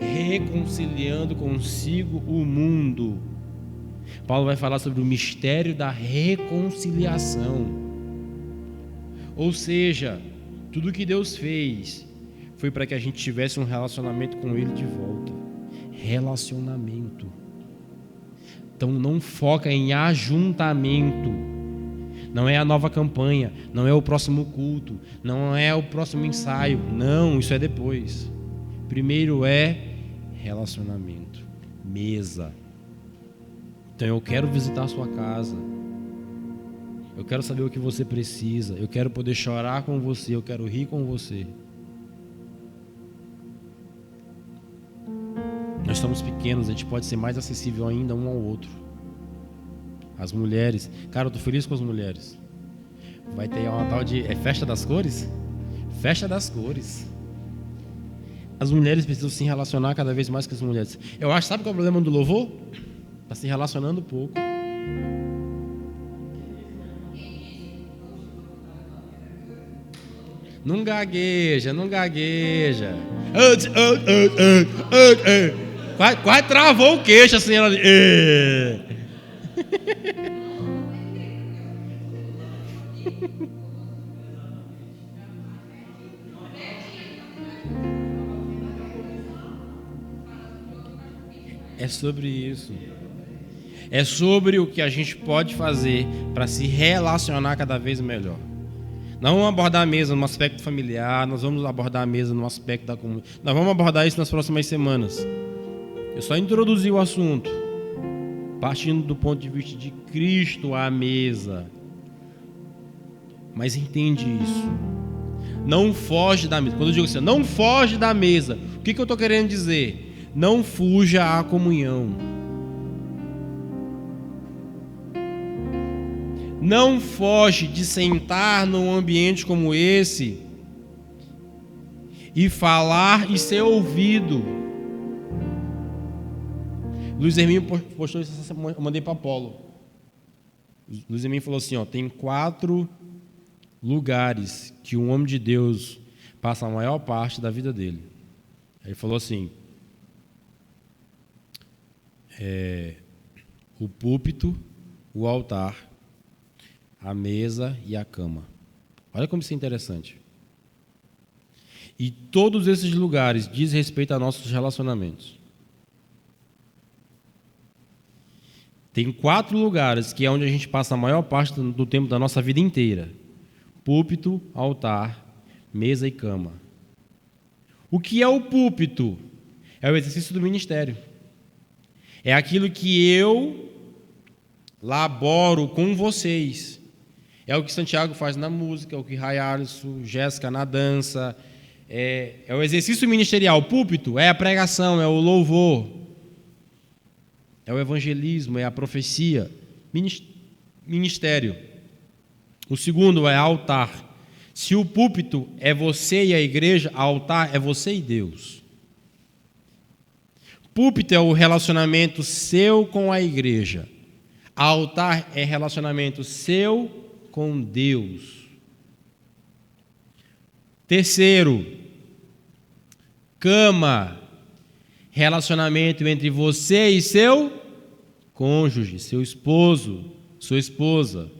reconciliando consigo o mundo. Paulo vai falar sobre o mistério da reconciliação. Ou seja, tudo que Deus fez foi para que a gente tivesse um relacionamento com Ele de volta. Relacionamento. Então não foca em ajuntamento. Não é a nova campanha, não é o próximo culto, não é o próximo ensaio. Não, isso é depois. Primeiro é relacionamento, mesa. Então eu quero visitar a sua casa. Eu quero saber o que você precisa. Eu quero poder chorar com você, eu quero rir com você. Nós estamos pequenos, a gente pode ser mais acessível ainda um ao outro. As mulheres, cara, eu tô feliz com as mulheres. Vai ter uma tal de festa das cores? Festa das cores. As mulheres precisam se relacionar cada vez mais com as mulheres. Eu acho, sabe qual é o problema do louvor? Tá se relacionando pouco. Não gagueja, não gagueja. Quase travou o queixo assim. Ela... É sobre isso. É sobre o que a gente pode fazer para se relacionar cada vez melhor. Nós vamos abordar a mesa no aspecto familiar, nós vamos abordar a mesa no aspecto da comunidade. Nós vamos abordar isso nas próximas semanas. Eu só introduzi o assunto, partindo do ponto de vista de Cristo à mesa. Mas entende isso. Não foge da mesa. Quando eu digo assim, não foge da mesa, o que eu estou querendo dizer? Não fuja à comunhão. Não foge de sentar num ambiente como esse e falar e ser ouvido. Luiz Hermínio postou isso essa semana, eu mandei para Apolo. Luiz Hermínio falou assim, tem 4 lugares que um homem de Deus passa a maior parte da vida dele. Ele falou assim, o púlpito, o altar, a mesa e a cama. Olha como isso é interessante. E todos esses lugares diz respeito a nossos relacionamentos. Tem 4 lugares que é onde a gente passa a maior parte do tempo da nossa vida inteira. Púlpito, altar, mesa e cama. O que é o púlpito? É o exercício do ministério. É aquilo que eu laboro com vocês. É o que Santiago faz na música, é o que Rayarso, Jéssica na dança. É o exercício ministerial. O púlpito é a pregação, é o louvor, é o evangelismo, é a profecia. Ministério. O segundo é altar. Se o púlpito é você e a igreja, altar é você e Deus. Púlpito é o relacionamento seu com a igreja. Altar é relacionamento seu com Deus. Terceiro, cama, relacionamento entre você e seu cônjuge, seu esposo, sua esposa.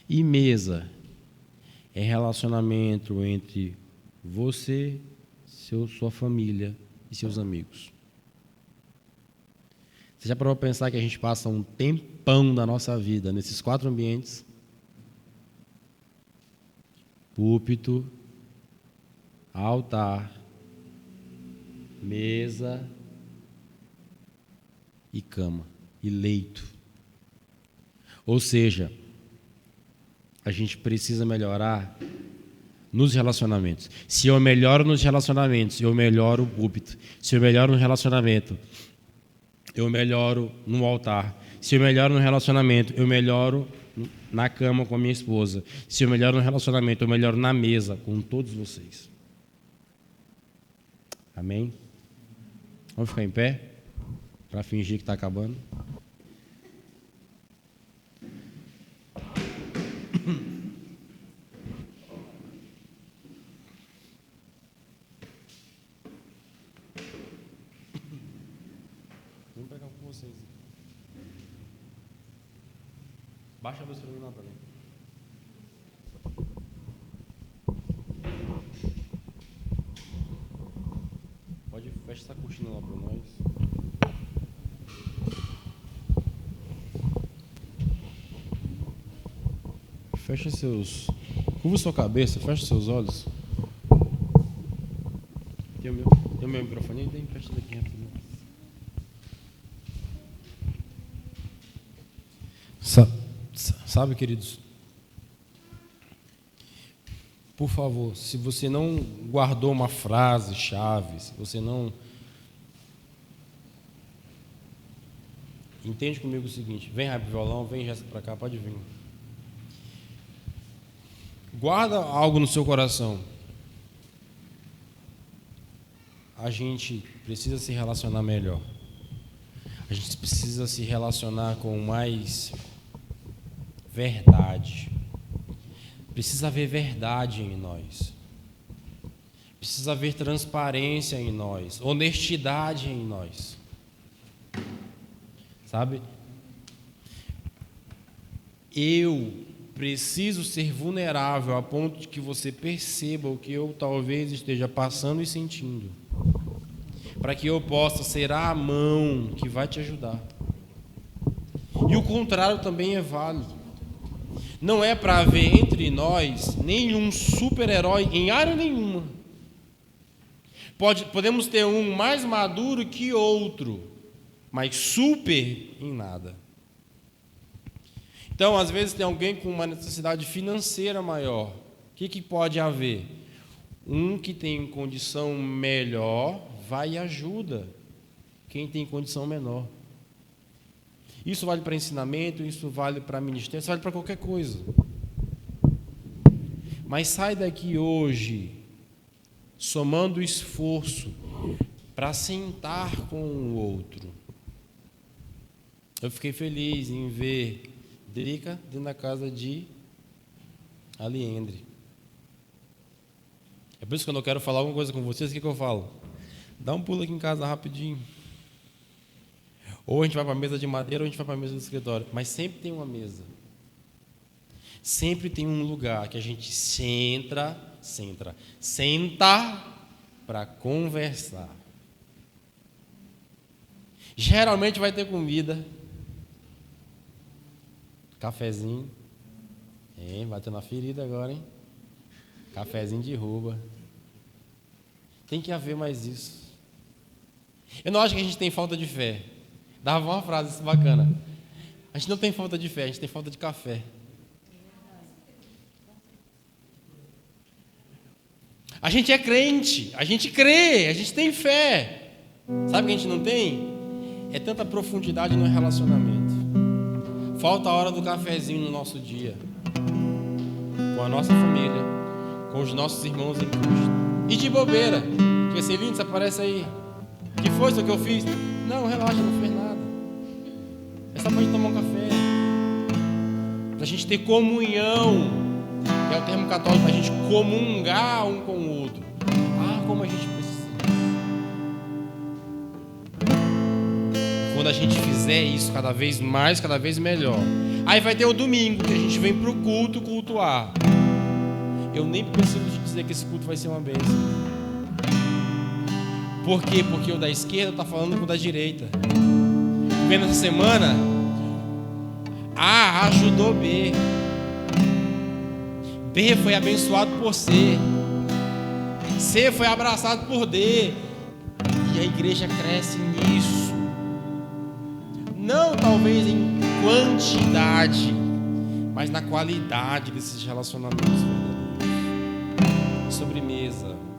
E mesa é relacionamento entre você, sua família e seus amigos. Você já parou para pensar que a gente passa um tempão da nossa vida nesses 4 ambientes? Púlpito, altar, mesa e cama e leito. Ou seja, a gente precisa melhorar nos relacionamentos. Se eu melhoro nos relacionamentos, eu melhoro o púlpito. Se eu melhoro no relacionamento, eu melhoro no altar. Se eu melhoro no relacionamento, eu melhoro na cama com a minha esposa. Se eu melhoro no relacionamento, eu melhoro na mesa com todos vocês. Amém? Vamos ficar em pé para fingir que está acabando. Vamos pegar com vocês. Baixa a luz para mim, Natália. Pode fechar essa cortina lá para nós. Fecha seus... Curva sua cabeça, fecha seus olhos. Tem o meu microfone? Tem, fecha daqui rapidinho. Sabe, queridos, por favor, se você não guardou uma frase-chave, se você não... Entende comigo o seguinte, vem Rabi Violão, vem Jéssica para cá, pode vir. Guarda algo no seu coração. A gente precisa se relacionar melhor. A gente precisa se relacionar com mais verdade. Precisa haver verdade em nós. Precisa haver transparência em nós, honestidade em nós. Sabe? Eu preciso ser vulnerável a ponto de que você perceba o que eu talvez esteja passando e sentindo, para que eu possa ser a mão que vai te ajudar. E o contrário também é válido. Não é para haver entre nós nenhum super-herói em área nenhuma. Podemos ter um mais maduro que outro, mas super em nada. Então, às vezes, tem alguém com uma necessidade financeira maior. O que pode haver? Um que tem condição melhor vai e ajuda quem tem condição menor. Isso vale para ensinamento, isso vale para ministério, isso vale para qualquer coisa. Mas sai daqui hoje, somando esforço para sentar com o outro. Eu fiquei feliz em ver Drica dentro da casa de Aliendre. É por isso que quando eu quero falar alguma coisa com vocês, o que eu falo? Dá um pulo aqui em casa rapidinho. Ou a gente vai para a mesa de madeira ou a gente vai para a mesa do escritório. Mas sempre tem uma mesa. Sempre tem um lugar que a gente senta para conversar. Geralmente vai ter comida, cafezinho. Bateu na ferida agora, hein? Cafezinho de ruba. Tem que haver mais isso. Eu não acho que a gente tem falta de fé. Dava uma frase bacana. A gente não tem falta de fé, a gente tem falta de café. A gente é crente, a gente crê, a gente tem fé. Sabe o que a gente não tem? É tanta profundidade no relacionamento. Falta a hora do cafezinho no nosso dia. Com a nossa família, com os nossos irmãos em Cristo. E de bobeira, que esse lindo você aparece aí. Que foi isso que eu fiz? Não, relaxa, não fez nada. É só pra gente tomar um café. Pra gente ter comunhão, que é o termo católico, pra gente comungar um com o outro. Ah, como a gente precisa. Quando a gente fizer isso cada vez mais, cada vez melhor. Aí vai ter o domingo, que a gente vem pro culto cultuar. Eu nem preciso te dizer que esse culto vai ser uma bênção. Por quê? Porque o da esquerda está falando com o da direita. vendo essa semana? A ajudou B. B foi abençoado por C. C foi abraçado por D. E a igreja cresce nisso. Não talvez em quantidade, mas na qualidade desses relacionamentos verdadeiros. Sobremesa.